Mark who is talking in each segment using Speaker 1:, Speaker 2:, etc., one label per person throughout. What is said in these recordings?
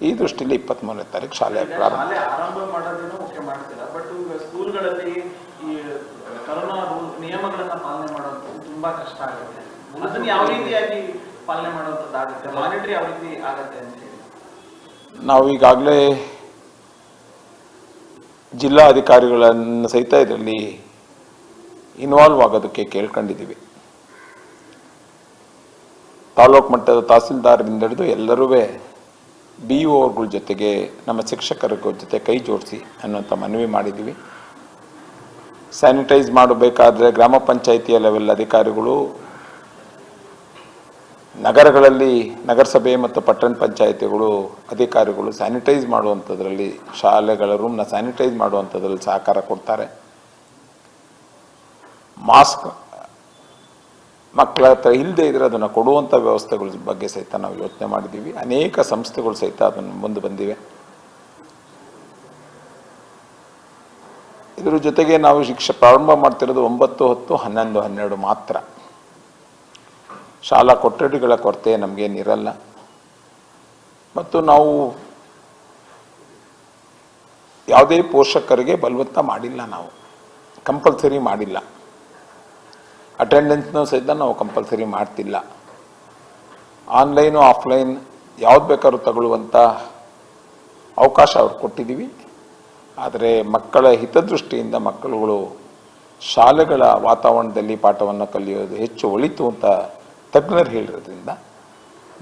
Speaker 1: ಈ ದೃಷ್ಟಿಯಲ್ಲಿ 23ನೇ ತಾರೀಕು ಶಾಲೆ ಪ್ರಾರಂಭ
Speaker 2: ಮಾಡೋದೇನೋ ಓಕೆ ಮಾಡ್ತೀರಾ, ಬಟ್ ಸ್ಕೂಲ್ಗಳಲ್ಲಿ ಈ ಕರೋನಾ ನಿಯಮಗಳನ್ನ ಪಾಲನೆ ಮಾಡೋದು ತುಂಬಾ ಕಷ್ಟ ಆಗುತ್ತೆ. ಅದನ್ನ ಯಾವ ರೀತಿಯಾಗಿ ಪಾಲನೆ ಮಾಡುವಂಥದ್ದಾಗುತ್ತೆ, ಮಾನಿಟರಿ ಯಾವ ರೀತಿ ಆಗತ್ತೆ ಅಂತ ಹೇಳಿ
Speaker 1: ನಾವು ಈಗಾಗಲೇ ಜಿಲ್ಲಾ ಅಧಿಕಾರಿಗಳನ್ನು ಸಹಿತ ಇದರಲ್ಲಿ ಇನ್ವಾಲ್ವ್ ಆಗೋದಕ್ಕೆ ಕೇಳ್ಕೊಂಡಿದ್ದೀವಿ. ತಾಲೂಕು ಮಟ್ಟದ ತಹಸೀಲ್ದಾರ್ರಿಂದ ಹಿಡಿದು ಎಲ್ಲರೂ BOಗಳ ಜೊತೆಗೆ ನಮ್ಮ ಶಿಕ್ಷಕರ ಜೊತೆ ಕೈ ಜೋಡಿಸಿ ಅನ್ನುವಂಥ ಮನವಿ ಮಾಡಿದ್ದೀವಿ. ಸ್ಯಾನಿಟೈಸ್ ಮಾಡಬೇಕಾದ್ರೆ ಗ್ರಾಮ ಪಂಚಾಯಿತಿಯ ಲೆವೆಲ್ ಅಧಿಕಾರಿಗಳು, ನಗರಗಳಲ್ಲಿ ನಗರಸಭೆ ಮತ್ತು ಪಟ್ಟಣ ಪಂಚಾಯಿತಿಗಳು ಅಧಿಕಾರಿಗಳು ಸ್ಯಾನಿಟೈಸ್ ಮಾಡುವಂಥದ್ರಲ್ಲಿ, ಶಾಲೆಗಳ ರೂಮ್ನ ಸ್ಯಾನಿಟೈಸ್ ಮಾಡುವಂಥದ್ರಲ್ಲಿ ಸಹಕಾರ ಕೊಡ್ತಾರೆ. ಮಾಸ್ಕ್ ಮಕ್ಕಳ ಹತ್ರ ಇಲ್ಲದೆ ಇದ್ರೆ ಅದನ್ನು ಕೊಡುವಂಥ ವ್ಯವಸ್ಥೆಗಳ ಬಗ್ಗೆ ಸಹಿತ ನಾವು ಯೋಚನೆ ಮಾಡಿದ್ದೀವಿ. ಅನೇಕ ಸಂಸ್ಥೆಗಳು ಸಹಿತ ಅದನ್ನು ಮುಂದೆ ಬಂದಿವೆ. ಇದರ ಜೊತೆಗೆ ನಾವು ಪ್ರಾರಂಭ ಮಾಡ್ತಿರೋದು 9, 10, 11, 12 ಮಾತ್ರ. ಶಾಲಾ ಕೊಠಡಿಗಳ ಕೊರತೆ ನಮಗೇನಿರಲ್ಲ. ಮತ್ತು ನಾವು ಯಾವುದೇ ಪೋಷಕರಿಗೆ ಬಲವಂತ ಮಾಡಿಲ್ಲ, ನಾವು ಕಂಪಲ್ಸರಿ ಮಾಡಿಲ್ಲ. ಅಟೆಂಡೆನ್ಸ್ನೂ ಸಹಿತ ನಾವು ಕಂಪಲ್ಸರಿ ಮಾಡ್ತಿಲ್ಲ. ಆನ್ಲೈನು ಆಫ್ಲೈನ್ ಯಾವ್ದು ಬೇಕಾದ್ರೂ ತಗೊಳ್ಳುವಂಥ ಅವಕಾಶ ಅವ್ರು ಕೊಟ್ಟಿದ್ದೀವಿ. ಆದರೆ ಮಕ್ಕಳ ಹಿತದೃಷ್ಟಿಯಿಂದ ಮಕ್ಕಳುಗಳು ಶಾಲೆಗಳ ವಾತಾವರಣದಲ್ಲಿ ಪಾಠವನ್ನು ಕಲಿಯೋದು ಹೆಚ್ಚು ಒಳಿತು ಅಂತ ತಜ್ಞರು ಹೇಳಿರೋದ್ರಿಂದ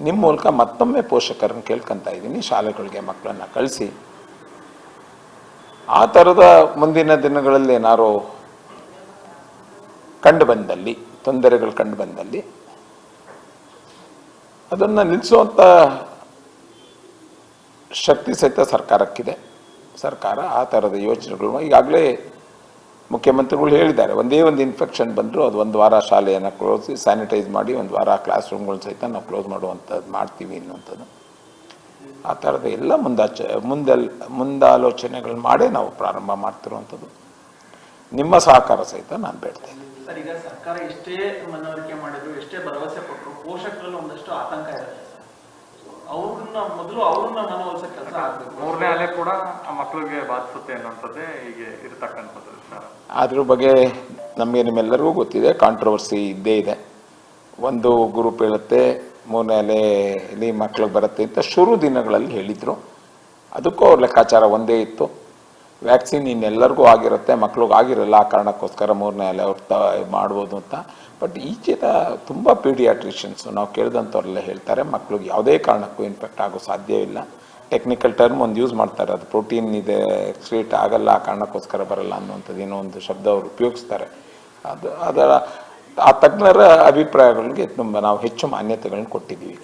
Speaker 1: ನಿಮ್ಮ ಮೂಲಕ ಮತ್ತೊಮ್ಮೆ ಪೋಷಕರನ್ನು ಕೇಳ್ಕೊತಾ ಇದ್ದೀನಿ, ಶಾಲೆಗಳಿಗೆ ಮಕ್ಕಳನ್ನು ಕಳಿಸಿ. ಆ ಥರದ ಮುಂದಿನ ದಿನಗಳಲ್ಲಿ ಏನಾರು ಕಂಡು ಬಂದಲ್ಲಿ, ತೊಂದರೆಗಳು ಕಂಡು ಬಂದಲ್ಲಿ ಅದನ್ನು ನಿಲ್ಲಿಸುವಂಥ ಶಕ್ತಿ ಸಹಿತ ಸರ್ಕಾರಕ್ಕಿದೆ. ಸರ್ಕಾರ ಆ ಥರದ ಯೋಚನೆಗಳು ಈಗಾಗಲೇ ಮುಖ್ಯಮಂತ್ರಿಗಳು ಹೇಳಿದ್ದಾರೆ. ಒಂದೇ ಒಂದು ಇನ್ಫೆಕ್ಷನ್ ಬಂದರೂ ಅದು 1 ವಾರ ಶಾಲೆಯನ್ನು ಕ್ಲೋಸ್, ಸ್ಯಾನಿಟೈಸ್ ಮಾಡಿ 1 ವಾರ ಕ್ಲಾಸ್ ರೂಮ್ಗಳು ಸಹಿತ ನಾವು ಕ್ಲೋಸ್ ಮಾಡುವಂಥದ್ದು ಮಾಡ್ತೀವಿ ಅನ್ನುವಂಥದ್ದು. ಆ ಥರದ ಎಲ್ಲ ಮುಂದಾಲೋಚನೆಗಳು ಮಾಡೇ ನಾವು ಪ್ರಾರಂಭ ಮಾಡ್ತಿರುವಂಥದ್ದು. ನಿಮ್ಮ ಸಹಕಾರ ಸಹಿತ ನಾನು ಬೇಡ್ತೇನೆ.
Speaker 2: ಸರ್, ಈಗ ಸರ್ಕಾರ ಎಷ್ಟೇ ಮನವರಿಕೆ ಮಾಡಿದ್ರು, ಎಷ್ಟೇ ಭರವಸೆ ಕೊಟ್ಟರು, ಪೋಷಕರಲ್ಲಿ ಒಂದಷ್ಟು ಆತಂಕ ಇರುತ್ತೆ ಸರ್. ಅವ್ರನ್ನ ಮನವೊಲಿಸೋ ಕೆಲಸ ಆಗಬೇಕು.
Speaker 3: 3ನೇ ಅಲೆ ಕೂಡ ಮಕ್ಕಳಿಗೆ ಬಾಧಿಸುತ್ತೆ ಅನ್ನೋಂಥದ್ದೇ ಹೀಗೆ ಇರತಕ್ಕಂಥದ್ದು ಸರ್.
Speaker 1: ಅದ್ರ ಬಗ್ಗೆ ನಮಗೆ ನಿಮ್ಮೆಲ್ಲರಿಗೂ ಗೊತ್ತಿದೆ, ಕಾಂಟ್ರವರ್ಸಿ ಇದ್ದೇ ಇದೆ. ಒಂದು ಗ್ರೂಪ್ ಹೇಳುತ್ತೆ 3ನೇ ಅಲೆಯಲ್ಲಿ ಮಕ್ಕಳಿಗೆ ಬರುತ್ತೆ ಅಂತ ಶುರು ದಿನಗಳಲ್ಲಿ ಹೇಳಿದರು. ಅದಕ್ಕೂ ಅವ್ರ ಲೆಕ್ಕಾಚಾರ ಒಂದೇ ಇತ್ತು, ವ್ಯಾಕ್ಸಿನ್ ಇನ್ನೆಲ್ಲರಿಗೂ ಆಗಿರುತ್ತೆ, ಮಕ್ಳಿಗೆ ಆಗಿರಲ್ಲ, ಆ ಕಾರಣಕ್ಕೋಸ್ಕರ 3ನೇ ಅಲೆ ಅವ್ರು ಮಾಡ್ಬೋದು ಅಂತ. ಬಟ್ ಈಚೆದ ತುಂಬ ಪೀಡಿಯಾಟ್ರಿಷಿಯನ್ಸು ನಾವು ಕೇಳಿದಂಥವ್ರೆಲ್ಲ ಹೇಳ್ತಾರೆ ಮಕ್ಳಿಗೆ ಯಾವುದೇ ಕಾರಣಕ್ಕೂ ಇನ್ಫೆಕ್ಟ್ ಆಗೋ ಸಾಧ್ಯವಿಲ್ಲ. ಟೆಕ್ನಿಕಲ್ ಟರ್ಮ್ ಒಂದು ಯೂಸ್ ಮಾಡ್ತಾರೆ, ಅದು ಪ್ರೋಟೀನ್ ಇದೆ, ಎಕ್ಸ್ಕ್ರೀಟ್ ಆಗಲ್ಲ, ಆ ಕಾರಣಕ್ಕೋಸ್ಕರ ಬರಲ್ಲ ಅನ್ನುವಂಥದ್ದು ಏನೋ ಒಂದು ಶಬ್ದ ಅವರು ಉಪಯೋಗಿಸ್ತಾರೆ. ಅದರ ಆ ತಜ್ಞರ ಅಭಿಪ್ರಾಯಗಳಿಗೆ ತುಂಬ ನಾವು ಹೆಚ್ಚು ಮಾನ್ಯತೆಗಳನ್ನ ಕೊಟ್ಟಿದ್ದೀವಿ.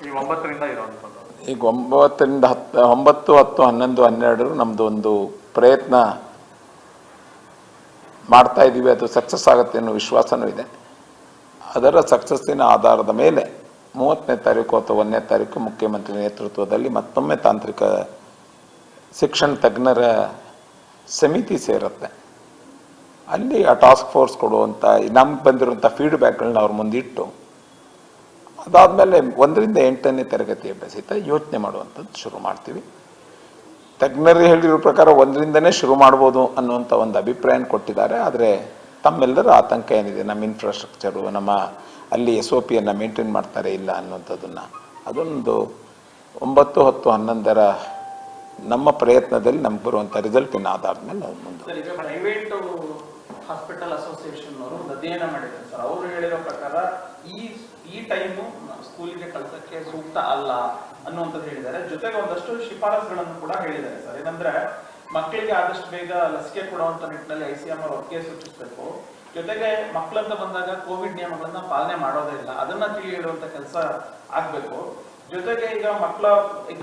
Speaker 3: ಈಗ 9ರಿಂದ ಇರುವಂಥದ್ದು.
Speaker 1: ಈಗ 9ರಿಂದ 10, 11, 12 ನಮ್ಮದು ಒಂದು ಪ್ರಯತ್ನ ಮಾಡ್ತಾ ಇದ್ದೀವಿ. ಅದು ಸಕ್ಸಸ್ ಆಗುತ್ತೆ ಅನ್ನೋ ವಿಶ್ವಾಸನೂ ಇದೆ. ಅದರ ಸಕ್ಸಸ್ಸಿನ ಆಧಾರದ ಮೇಲೆ 30ನೇ ತಾರೀಕು ಅಥವಾ 1ನೇ ತಾರೀಕು ಮುಖ್ಯಮಂತ್ರಿ ನೇತೃತ್ವದಲ್ಲಿ ಮತ್ತೊಮ್ಮೆ ತಾಂತ್ರಿಕ ಶಿಕ್ಷಣ ತಜ್ಞರ ಸಮಿತಿ ಸೇರುತ್ತೆ. ಅಲ್ಲಿ ಆ ಟಾಸ್ಕ್ ಫೋರ್ಸ್ ಕೊಡುವಂಥ ನಮ್ಗೆ ಬಂದಿರುವಂಥ ಫೀಡ್ಬ್ಯಾಕ್ಗಳನ್ನ ಅವ್ರ ಮುಂದಿಟ್ಟು ಅದಾದಮೇಲೆ 1ರಿಂದ 8ನೇ ತರಗತಿಯ ಸಹಿತ ಯೋಚನೆ ಮಾಡುವಂಥದ್ದು ಶುರು ಮಾಡ್ತೀವಿ. ತಜ್ಞರು ಹೇಳಿರೋ ಪ್ರಕಾರ 1ರಿಂದನೇ ಶುರು ಮಾಡ್ಬೋದು ಅನ್ನುವಂಥ ಒಂದು ಅಭಿಪ್ರಾಯ ಕೊಟ್ಟಿದ್ದಾರೆ. ಆದರೆ ತಮ್ಮೆಲ್ಲರ ಆತಂಕ ಏನಿದೆ, ನಮ್ಮ ಇನ್ಫ್ರಾಸ್ಟ್ರಕ್ಚರು, ನಮ್ಮ ಅಲ್ಲಿ SOPಯನ್ನು ಮೇಂಟೈನ್ ಮಾಡ್ತಾರೆ ಇಲ್ಲ ಅನ್ನುವಂಥದ್ದನ್ನು, ಅದೊಂದು 9, 10, 11 ನಮ್ಮ ಪ್ರಯತ್ನದಲ್ಲಿ ನಮ್ಗೆ ಬರುವಂಥ ರಿಸಲ್ಟಿನ ಆಧಾರದ ಮೇಲೆ ನಾವು ಮುಂದೆ.
Speaker 2: ಪ್ರೈವೇಟ್ ಹಾಸ್ಪಿಟಲ್ ಅಸೋಸಿಯೇಷನ್ ಅವರು ಒಂದು ಅಧ್ಯಯನ ಮಾಡಿದ್ದಾರೆ ಸರ್. ಅವರು ಹೇಳಿರೋ ಪ್ರಕಾರ ಈ ಟೈಮು ಸ್ಕೂಲಿಗೆ ಕಳ್ಸಕ್ಕೆ ಸೂಕ್ತ ಅಲ್ಲ ಅನ್ನುವಂಥದ್ದು ಹೇಳಿದ್ದಾರೆ. ಜೊತೆಗೆ ಒಂದಷ್ಟು ಶಿಫಾರಸುಗಳನ್ನು ಕೂಡ ಹೇಳಿದ್ದಾರೆ ಸರ್. ಏನಂದ್ರೆ ಮಕ್ಕಳಿಗೆ ಆದಷ್ಟು ಬೇಗ ಲಸಿಕೆ ಕೊಡುವಂತ ನಿಟ್ಟಿನಲ್ಲಿ ICMR ಒಟ್ಟಿಗೆ ಸೂಚಿಸಬೇಕು. ಜೊತೆಗೆ ಮಕ್ಕಳಂತ ಬಂದಾಗ ಕೋವಿಡ್ ನಿಯಮಗಳನ್ನ ಪಾಲನೆ ಮಾಡೋದೇ ಇಲ್ಲ, ಅದನ್ನ ತಿಳಿ ಹೇಳುವಂತ ಕೆಲಸ ಆಗ್ಬೇಕು. ಜೊತೆಗೆ ಈಗ ಮಕ್ಕಳ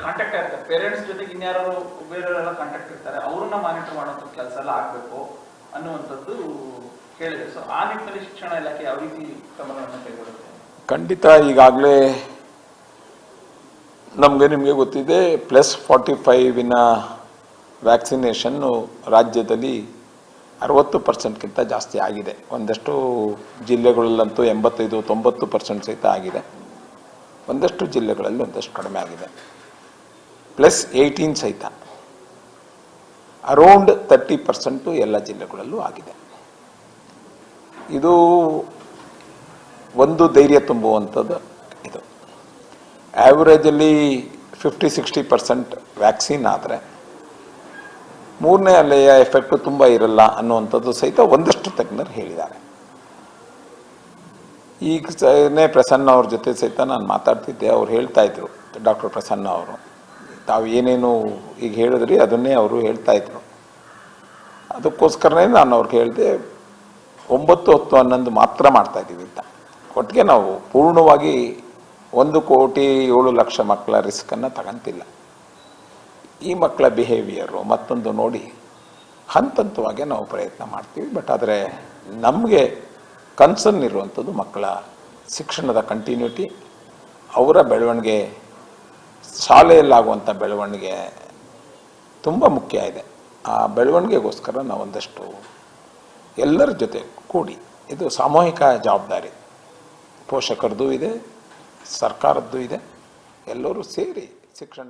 Speaker 2: ಕಾಂಟ್ಯಾಕ್ಟ್ ಇರ್ತಾರೆ, ಪೇರೆಂಟ್ಸ್ ಜೊತೆಗೆ ಇನ್ಯಾರು ಬೇರೆಯವರೆಲ್ಲ ಕಾಂಟ್ಯಾಕ್ಟ್ ಇರ್ತಾರೆ, ಅವ್ರನ್ನ ಮಾನಿಟರ್ ಮಾಡುವಂತ ಕೆಲಸ ಎಲ್ಲ ಆಗ್ಬೇಕು ಅನ್ನುವಂಥದ್ದು ಹೇಳಿದೆ. ಸೊ ಆ ನಿಟ್ಟಿನಲ್ಲಿ ಶಿಕ್ಷಣ ಇಲಾಖೆ ಯಾವ ರೀತಿ ಕ್ರಮಗಳನ್ನು ಕೈಗೊಳ್ಳುತ್ತೆ?
Speaker 1: ಖಂಡಿತ ಈಗಾಗಲೇ ನಿಮಗೆ ಗೊತ್ತಿದೆ +45 ವ್ಯಾಕ್ಸಿನೇಷನ್ನು ರಾಜ್ಯದಲ್ಲಿ 60%ಕ್ಕಿಂತ ಜಾಸ್ತಿ ಆಗಿದೆ. ಒಂದಷ್ಟು ಜಿಲ್ಲೆಗಳಲ್ಲಂತೂ 85-90% ಸಹಿತ ಆಗಿದೆ. ಒಂದಷ್ಟು ಜಿಲ್ಲೆಗಳಲ್ಲಿ ಒಂದಷ್ಟು ಕಡಿಮೆ ಆಗಿದೆ. +18 ಸಹಿತ ಅರೌಂಡ್ 30% ಎಲ್ಲ ಜಿಲ್ಲೆಗಳಲ್ಲೂ ಆಗಿದೆ. ಇದು ಒಂದು ಧೈರ್ಯ ತುಂಬುವಂಥದ್ದು. ಇದು ಆ್ಯಾವ್ರೇಜಲ್ಲಿ 50-60% ವ್ಯಾಕ್ಸಿನ್ ಆದರೆ ಮೂರನೇ ಅಲೆಯ ಎಫೆಕ್ಟು ತುಂಬ ಇರಲ್ಲ ಅನ್ನುವಂಥದ್ದು ಸಹಿತ ಒಂದಷ್ಟು ತಜ್ಞರು ಹೇಳಿದ್ದಾರೆ. ಈಗ ಪ್ರಸನ್ನ ಅವ್ರ ಜೊತೆ ಸಹಿತ ನಾನು ಮಾತಾಡ್ತಿದ್ದೆ. ಅವ್ರು ಹೇಳ್ತಾ ಇದ್ರು, ಡಾಕ್ಟರ್ ಪ್ರಸನ್ನ ಅವರು, ತಾವು ಏನೇನು ಈಗ ಹೇಳಿದ್ರಿ ಅದನ್ನೇ ಅವರು ಹೇಳ್ತಾ ಇದ್ರು. ಅದಕ್ಕೋಸ್ಕರನೇ ನಾನು ಅವ್ರಿಗೆ ಹೇಳಿದೆ 9, 10, 11 ಮಾತ್ರ ಮಾಡ್ತಾ ಇದ್ದೀವಿ ಅಂತ. ಒಟ್ಟಿಗೆ ನಾವು ಪೂರ್ಣವಾಗಿ 1,07,00,000 ಮಕ್ಕಳ ರಿಸ್ಕನ್ನು ತಗೊಂತಿಲ್ಲ. ಈ ಮಕ್ಕಳ ಬಿಹೇವಿಯರು ಮತ್ತೊಂದು ನೋಡಿ ಹಂತವಾಗಿ ನಾವು ಪ್ರಯತ್ನ ಮಾಡ್ತೀವಿ. ಬಟ್ ಆದರೆ ನಮಗೆ ಕನ್ಸರ್ನ್ ಇರುವಂಥದ್ದು ಮಕ್ಕಳ ಶಿಕ್ಷಣದ ಕಂಟಿನ್ಯೂಟಿ, ಅವರ ಬೆಳವಣಿಗೆ, ಶಾಲೆಯಲ್ಲಾಗುವಂಥ ಬೆಳವಣಿಗೆ ತುಂಬ ಮುಖ್ಯ ಇದೆ. ಆ ಬೆಳವಣಿಗೆಗೋಸ್ಕರ ನಾವು ಒಂದಷ್ಟು ಎಲ್ಲರ ಜೊತೆ ಕೂಡಿ, ಇದು ಸಾಮೂಹಿಕ ಜವಾಬ್ದಾರಿ, ಪೋಷಕರದ್ದು ಇದೆ, ಸರ್ಕಾರದ್ದು ಇದೆ, ಎಲ್ಲರೂ ಸೇರಿ ಶಿಕ್ಷಣ